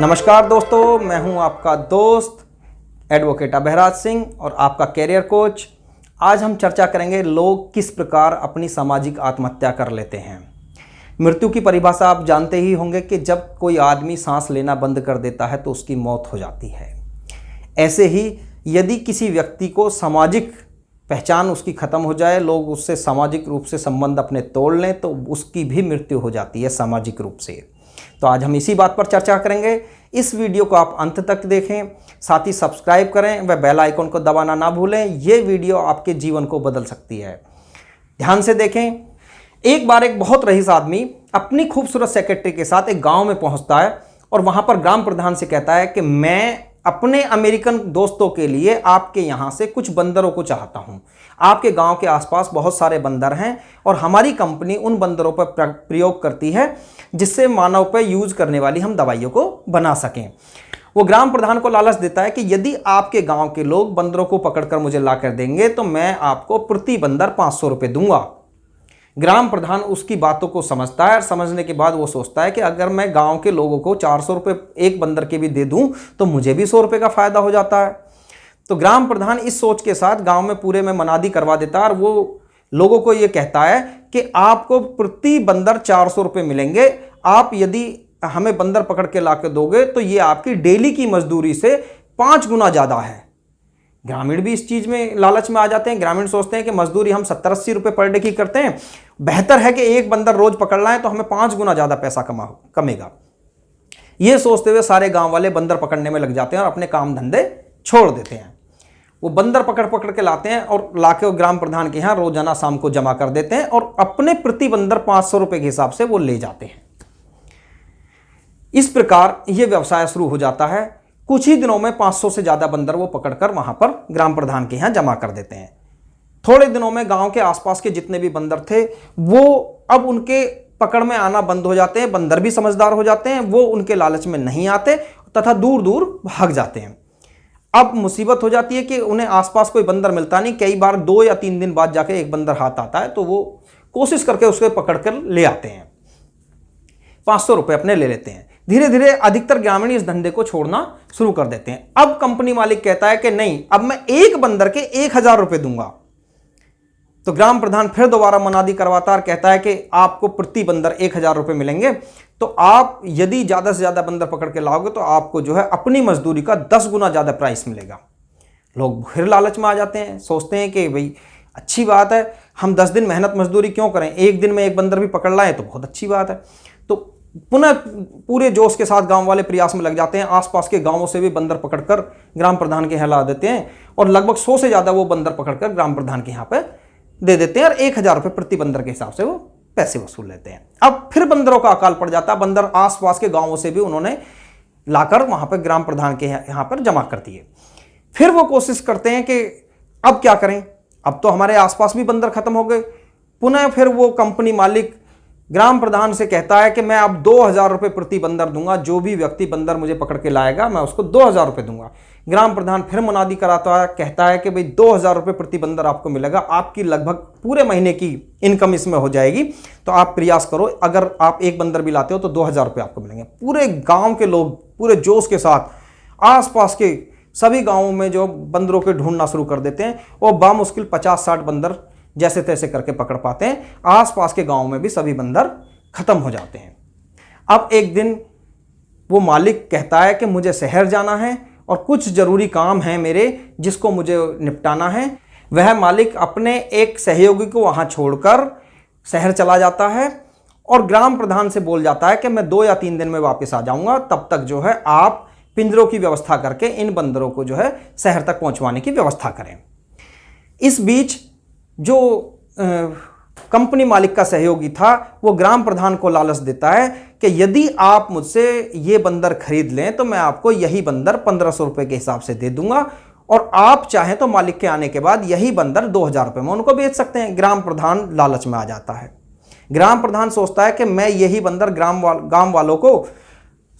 नमस्कार दोस्तों, मैं हूं आपका दोस्त एडवोकेट अभयराज सिंह और आपका कैरियर कोच। आज हम चर्चा करेंगे लोग किस प्रकार अपनी सामाजिक आत्महत्या कर लेते हैं। मृत्यु की परिभाषा आप जानते ही होंगे कि जब कोई आदमी सांस लेना बंद कर देता है तो उसकी मौत हो जाती है। ऐसे ही यदि किसी व्यक्ति को सामाजिक पहचान उसकी ख़त्म हो जाए, लोग उससे सामाजिक रूप से संबंध अपने तोड़ लें, तो उसकी भी मृत्यु हो जाती है सामाजिक रूप से। तो आज हम इसी बात पर चर्चा करेंगे। इस वीडियो को आप अंत तक देखें, साथ ही सब्सक्राइब करें व बेल आइकन को दबाना ना भूलें। ये वीडियो आपके जीवन को बदल सकती है। ध्यान से देखें। एक बार एक बहुत रईस आदमी अपनी खूबसूरत सेक्रेटरी के साथ एक गांव में पहुंचता है और वहां पर ग्राम प्रधान से कहता है कि मैं अपने अमेरिकन दोस्तों के लिए आपके यहाँ से कुछ बंदरों को चाहता हूँ। आपके गांव के आसपास बहुत सारे बंदर हैं और हमारी कंपनी उन बंदरों पर प्रयोग करती है जिससे मानव पर यूज करने वाली हम दवाइयों को बना सकें। वो ग्राम प्रधान को लालच देता है कि यदि आपके गांव के लोग बंदरों को पकड़कर मुझे ला कर देंगे तो मैं आपको प्रति बंदर 500 रुपये दूंगा। ग्राम प्रधान उसकी बातों को समझता है और समझने के बाद वो सोचता है कि अगर मैं गांव के लोगों को 400 रुपये एक बंदर के भी दे दूं तो मुझे भी 100 रुपये का फायदा हो जाता है। तो ग्राम प्रधान इस सोच के साथ गांव में पूरे में मनादी करवा देता है और वो लोगों को ये कहता है कि आपको प्रति बंदर 400 रुपये मिलेंगे। आप यदि हमें बंदर पकड़ के ला के दोगे तो ये आपकी डेली की मजदूरी से 5 गुना ज़्यादा है। ग्रामीण भी इस चीज़ में लालच में आ जाते हैं। ग्रामीण सोचते हैं कि मजदूरी हम 70-80 रुपये पर डे की करते हैं, बेहतर है कि एक बंदर रोज पकड़ना है तो हमें 5 गुना ज़्यादा पैसा कमेगा। ये सोचते हुए सारे गांव वाले बंदर पकड़ने में लग जाते हैं और अपने काम धंधे छोड़ देते हैं। वो बंदर पकड़ के लाते हैं और लाके ग्राम प्रधान के यहाँ रोजाना शाम को जमा कर देते हैं और अपने प्रति बंदर 500 रुपये के हिसाब से वो ले जाते हैं। इस प्रकार ये व्यवसाय शुरू हो जाता है। कुछ ही दिनों में 500 से ज़्यादा बंदर वो पकड़कर वहां पर ग्राम प्रधान के यहाँ जमा कर देते हैं। थोड़े दिनों में गांव के आसपास के जितने भी बंदर थे वो अब उनके पकड़ में आना बंद हो जाते हैं। बंदर भी समझदार हो जाते हैं, वो उनके लालच में नहीं आते तथा दूर दूर भाग जाते हैं। अब मुसीबत हो जाती है कि उन्हें आसपास कोई बंदर मिलता नहीं। कई बार 2 या 3 दिन बाद जाके एक बंदर हाथ आता है तो वो कोशिश करके उसको पकड़ कर ले आते हैं। 500 रुपये अपने ले लेते हैं। धीरे धीरे अधिकतर ग्रामीण इस धंधे को छोड़ना शुरू कर देते हैं। अब कंपनी मालिक कहता है कि नहीं, अब मैं एक बंदर के 1000 रुपये दूंगा। तो ग्राम प्रधान फिर दोबारा मनादी करवाता और कहता है कि आपको प्रति बंदर 1000 रुपये मिलेंगे। तो आप यदि ज़्यादा से ज़्यादा बंदर पकड़ के लाओगे तो आपको जो है अपनी मजदूरी का 10 गुना ज़्यादा प्राइस मिलेगा। लोग फिर लालच में आ जाते हैं, सोचते हैं कि भाई अच्छी बात है, हम 10 दिन मेहनत मजदूरी क्यों करें, एक दिन में एक बंदर भी पकड़ लाएं तो बहुत अच्छी बात है। तो पुनः पूरे जोश के साथ गांव वाले प्रयास में लग जाते हैं। आसपास के गांवों से भी बंदर पकड़कर ग्राम प्रधान के यहाँ ला देते हैं और लगभग 100 से ज़्यादा वो बंदर पकड़कर ग्राम प्रधान के यहाँ पे दे देते हैं और 1000 रुपये प्रति बंदर के हिसाब से वो पैसे वसूल लेते हैं। अब फिर बंदरों का अकाल पड़ जाता है। बंदर आसपास के गांवों से भी उन्होंने लाकर वहां पर ग्राम प्रधान के यहाँ पर जमा कर दिए। फिर वो कोशिश करते हैं कि अब क्या करें, अब तो हमारे आसपास भी बंदर खत्म हो गए। पुनः फिर वो कंपनी मालिक ग्राम प्रधान से कहता है कि मैं अब 2000 रुपये प्रति बंदर दूंगा। जो भी व्यक्ति बंदर मुझे पकड़ के लाएगा मैं उसको 2000 रुपये दूंगा। ग्राम प्रधान फिर मुनादी कराता है, कहता है कि भाई 2000 रुपये प्रति बंदर आपको मिलेगा, आपकी लगभग पूरे महीने की इनकम इसमें हो जाएगी। तो आप प्रयास करो, अगर आप एक बंदर भी लाते हो तो 2000 रुपये आपको मिलेंगे। पूरे गाँव के लोग पूरे जोश के साथ आसपास के सभी गाँवों में जो बंदरों के ढूंढना शुरू कर देते हैं। वो बामुश्किल 50-60 बंदर जैसे तैसे करके पकड़ पाते हैं। आसपास के गांव में भी सभी बंदर खत्म हो जाते हैं। अब एक दिन वो मालिक कहता है कि मुझे शहर जाना है और कुछ जरूरी काम है मेरे जिसको मुझे निपटाना है। वह मालिक अपने एक सहयोगी को वहां छोड़कर शहर चला जाता है और ग्राम प्रधान से बोल जाता है कि मैं 2 या 3 दिन में वापस आ जाऊंगा, तब तक जो है आप पिंजरों की व्यवस्था करके इन बंदरों को जो है शहर तक पहुंचवाने की व्यवस्था करें। इस बीच जो कंपनी मालिक का सहयोगी था वो ग्राम प्रधान को लालच देता है कि यदि आप मुझसे ये बंदर खरीद लें तो मैं आपको यही बंदर 1500 रुपये के हिसाब से दे दूंगा और आप चाहें तो मालिक के आने के बाद यही बंदर 2000 रुपये में उनको बेच सकते हैं। ग्राम प्रधान लालच में आ जाता है। ग्राम प्रधान सोचता है कि मैं यही बंदर गांव वालों को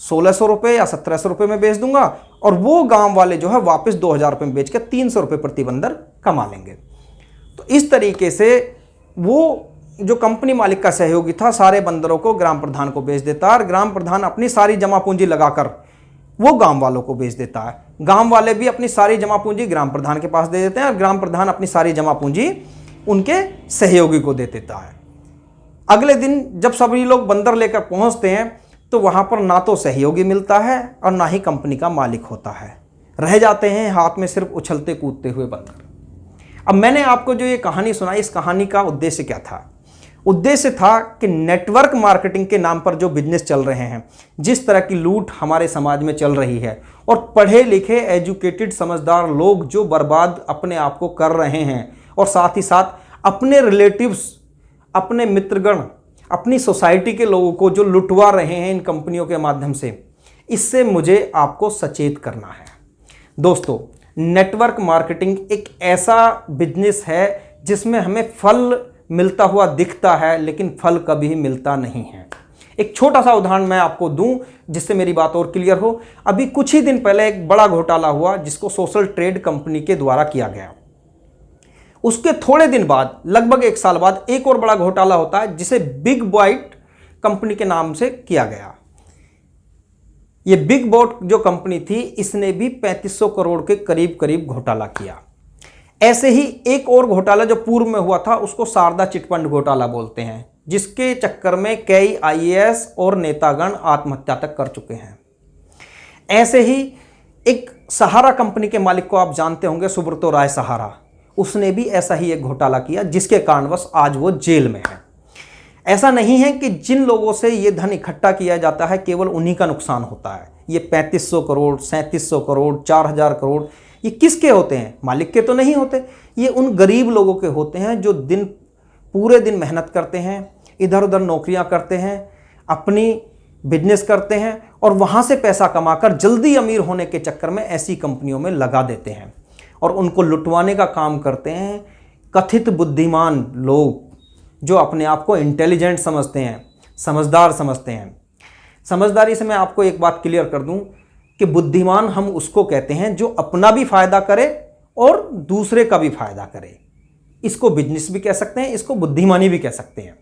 1600 रुपये या 1700 रुपये में बेच दूंगा और वो गांव वाले जो है वापस 2000 रुपये में बेच के 300 रुपये प्रति बंदर कमा लेंगे। तो इस तरीके से वो जो कंपनी मालिक का सहयोगी था सारे बंदरों को ग्राम प्रधान को बेच देता और ग्राम प्रधान अपनी सारी जमा पूंजी लगाकर वो गांव वालों को बेच देता है। गांव वाले भी अपनी सारी जमा पूंजी ग्राम प्रधान के पास दे देते हैं और ग्राम प्रधान अपनी सारी जमा पूंजी उनके सहयोगी को दे देता है। अगले दिन जब सभी लोग बंदर लेकर पहुंचते हैं तो वहां पर ना तो सहयोगी मिलता है और ना ही कंपनी का मालिक होता है, रह जाते हैं हाथ में सिर्फ उछलते कूदते हुए बंदर। अब मैंने आपको जो ये कहानी सुनाई, इस कहानी का उद्देश्य क्या था? उद्देश्य था कि नेटवर्क मार्केटिंग के नाम पर जो बिजनेस चल रहे हैं, जिस तरह की लूट हमारे समाज में चल रही है और पढ़े लिखे एजुकेटेड समझदार लोग जो बर्बाद अपने आप को कर रहे हैं और साथ ही साथ अपने रिलेटिव्स, अपने मित्रगण, अपनी सोसाइटी के लोगों को जो लुटवा रहे हैं इन कंपनियों के माध्यम से, इससे मुझे आपको सचेत करना है। दोस्तों, नेटवर्क मार्केटिंग एक ऐसा बिजनेस है जिसमें हमें फल मिलता हुआ दिखता है लेकिन फल कभी मिलता नहीं है। एक छोटा सा उदाहरण मैं आपको दूं जिससे मेरी बात और क्लियर हो। अभी कुछ ही दिन पहले एक बड़ा घोटाला हुआ जिसको सोशल ट्रेड कंपनी के द्वारा किया गया। उसके थोड़े दिन बाद, लगभग 1 साल बाद, एक और बड़ा घोटाला होता है जिसे बिग बाइट कंपनी के नाम से किया गया। ये बिग बोट जो कंपनी थी, इसने भी 3500 करोड़ के करीब करीब घोटाला किया। ऐसे ही एक और घोटाला जो पूर्व में हुआ था उसको शारदा चिटफंड घोटाला बोलते हैं, जिसके चक्कर में कई IAS और नेतागण आत्महत्या तक कर चुके हैं। ऐसे ही एक सहारा कंपनी के मालिक को आप जानते होंगे, सुब्रतो राय सहारा, उसने भी ऐसा ही एक घोटाला किया जिसके कारणवश आज वो जेल में है। ऐसा नहीं है कि जिन लोगों से ये धन इकट्ठा किया जाता है केवल उन्हीं का नुकसान होता है। ये 3500 करोड़, 3700 करोड़, 4000 करोड़, ये किसके होते हैं? मालिक के तो नहीं होते। ये उन गरीब लोगों के होते हैं जो पूरे दिन मेहनत करते हैं, इधर उधर नौकरियां करते हैं, अपनी बिजनेस करते हैं और वहाँ से पैसा कमाकर जल्दी अमीर होने के चक्कर में ऐसी कंपनियों में लगा देते हैं और उनको लुटवाने का काम करते हैं कथित बुद्धिमान लोग जो अपने आप को इंटेलिजेंट समझते हैं, समझदार समझते हैं। समझदारी से मैं आपको एक बात क्लियर कर दूं कि बुद्धिमान हम उसको कहते हैं जो अपना भी फायदा करे और दूसरे का भी फायदा करे। इसको बिजनेस भी कह सकते हैं, इसको बुद्धिमानी भी कह सकते हैं।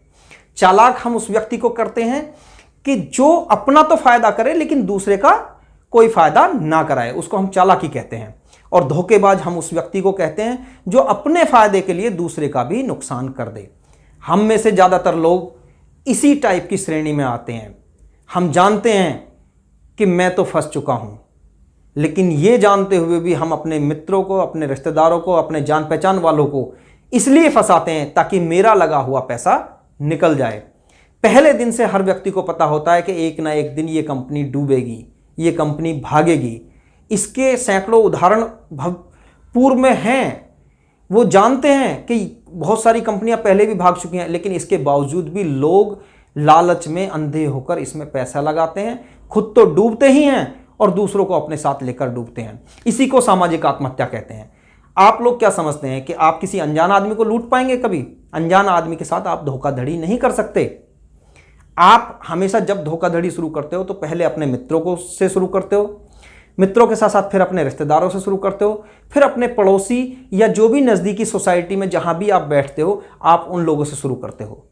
चालाक हम उस व्यक्ति को करते हैं कि जो अपना तो फायदा करे लेकिन दूसरे का कोई फायदा ना कराए, उसको हम चालाकी कहते हैं। और धोखेबाज हम उस व्यक्ति को कहते हैं जो अपने फायदे के लिए दूसरे का भी नुकसान कर दे। हम में से ज़्यादातर लोग इसी टाइप की श्रेणी में आते हैं। हम जानते हैं कि मैं तो फंस चुका हूं, लेकिन ये जानते हुए भी हम अपने मित्रों को, अपने रिश्तेदारों को, अपने जान पहचान वालों को इसलिए फंसाते हैं ताकि मेरा लगा हुआ पैसा निकल जाए। पहले दिन से हर व्यक्ति को पता होता है कि एक ना एक दिन ये कंपनी डूबेगी, ये कंपनी भागेगी। इसके सैकड़ों उदाहरण पूर्व में हैं। वो जानते हैं कि बहुत सारी कंपनियां पहले भी भाग चुकी हैं, लेकिन इसके बावजूद भी लोग लालच में अंधे होकर इसमें पैसा लगाते हैं, खुद तो डूबते ही हैं और दूसरों को अपने साथ लेकर डूबते हैं। इसी को सामाजिक आत्महत्या कहते हैं। आप लोग क्या समझते हैं कि आप किसी अनजान आदमी को लूट पाएंगे? कभी अनजान आदमी के साथ आप धोखाधड़ी नहीं कर सकते। आप हमेशा जब धोखाधड़ी शुरू करते हो तो पहले अपने मित्रों को से शुरू करते हो, मित्रों के साथ साथ फिर अपने रिश्तेदारों से शुरू करते हो, फिर अपने पड़ोसी या जो भी नज़दीकी सोसाइटी में जहां भी आप बैठते हो, आप उन लोगों से शुरू करते हो।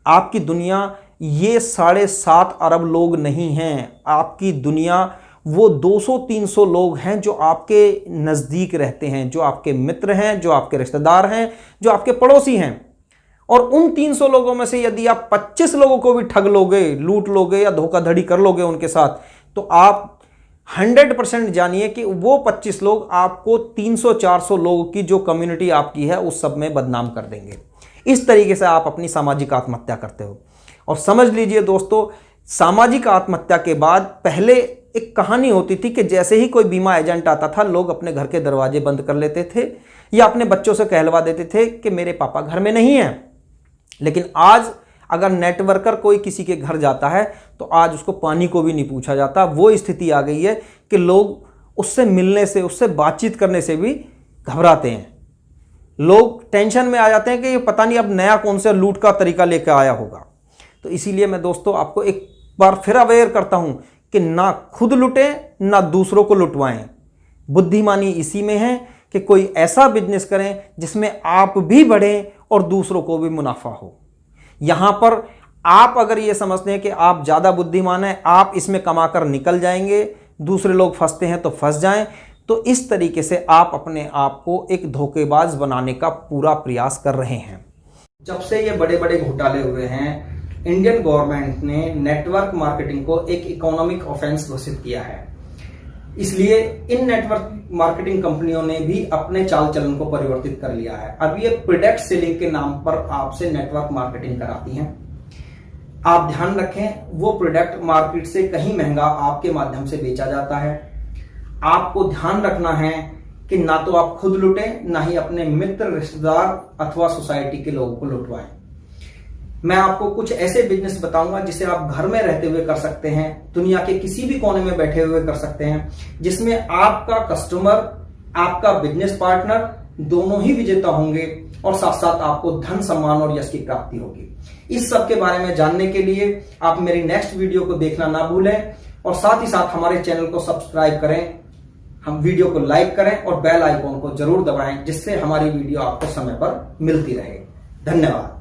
आपकी दुनिया ये 7.5 अरब लोग नहीं हैं। आपकी दुनिया वो 200-300 लोग हैं जो आपके नज़दीक रहते हैं, जो आपके मित्र हैं, जो आपके रिश्तेदार हैं, जो आपके पड़ोसी हैं। और उन 300 लोगों में से यदि आप 25 लोगों को भी ठग लोगे, लूट लोगे या धोखाधड़ी कर लोगे उनके साथ, तो आप 100% जानिए कि वो 25 लोग आपको 300-400 लोगों की जो कम्युनिटी आपकी है उस सब में बदनाम कर देंगे। इस तरीके से आप अपनी सामाजिक आत्महत्या करते हो। और समझ लीजिए दोस्तों, सामाजिक आत्महत्या के बाद पहले एक कहानी होती थी कि जैसे ही कोई बीमा एजेंट आता था, लोग अपने घर के दरवाजे बंद कर लेते थे या अपने बच्चों से कहलवा देते थे कि मेरे पापा घर में नहीं हैं। लेकिन आज अगर नेटवर्कर कोई किसी के घर जाता है तो आज उसको पानी को भी नहीं पूछा जाता। वो स्थिति आ गई है कि लोग उससे मिलने से, उससे बातचीत करने से भी घबराते हैं। लोग टेंशन में आ जाते हैं कि ये पता नहीं अब नया कौन सा लूट का तरीका लेकर आया होगा। तो इसीलिए मैं दोस्तों आपको एक बार फिर अवेयर करता हूं कि ना खुद लुटें ना दूसरों को लुटवाएं। बुद्धिमानी इसी में है कि कोई ऐसा बिजनेस करें जिसमें आप भी बढ़ें और दूसरों को भी मुनाफा हो। यहां पर आप अगर ये समझते हैं कि आप ज़्यादा बुद्धिमान हैं, आप इसमें कमाकर निकल जाएंगे, दूसरे लोग फंसते हैं तो फंस जाएं। तो इस तरीके से आप अपने आप को एक धोखेबाज बनाने का पूरा प्रयास कर रहे हैं। जब से ये बड़े बड़े घोटाले हुए हैं, इंडियन गवर्नमेंट ने नेटवर्क मार्केटिंग को एक इकोनॉमिक ऑफेंस घोषित किया है। इसलिए इन नेटवर्क मार्केटिंग कंपनियों ने भी अपने चाल चलन को परिवर्तित कर लिया है। अब ये प्रोडक्ट सेलिंग के नाम पर आपसे नेटवर्क मार्केटिंग कराती हैं। आप ध्यान रखें, वो प्रोडक्ट मार्केट से कहीं महंगा आपके माध्यम से बेचा जाता है। आपको ध्यान रखना है कि ना तो आप खुद लुटे, ना ही अपने मित्र, रिश्तेदार अथवा सोसाइटी के लोगों को लुटवाएं। मैं आपको कुछ ऐसे बिजनेस बताऊंगा जिसे आप घर में रहते हुए कर सकते हैं, दुनिया के किसी भी कोने में बैठे हुए कर सकते हैं, जिसमें आपका कस्टमर, आपका बिजनेस पार्टनर दोनों ही विजेता होंगे और साथ साथ आपको धन, सम्मान और यश की प्राप्ति होगी। इस सब के बारे में जानने के लिए आप मेरी नेक्स्ट वीडियो को देखना ना भूलें और साथ ही साथ हमारे चैनल को सब्सक्राइब करें, हम वीडियो को लाइक करें और बेल आइकॉन को जरूर दबाएं, जिससे हमारी वीडियो आपको समय पर मिलती रहे। धन्यवाद।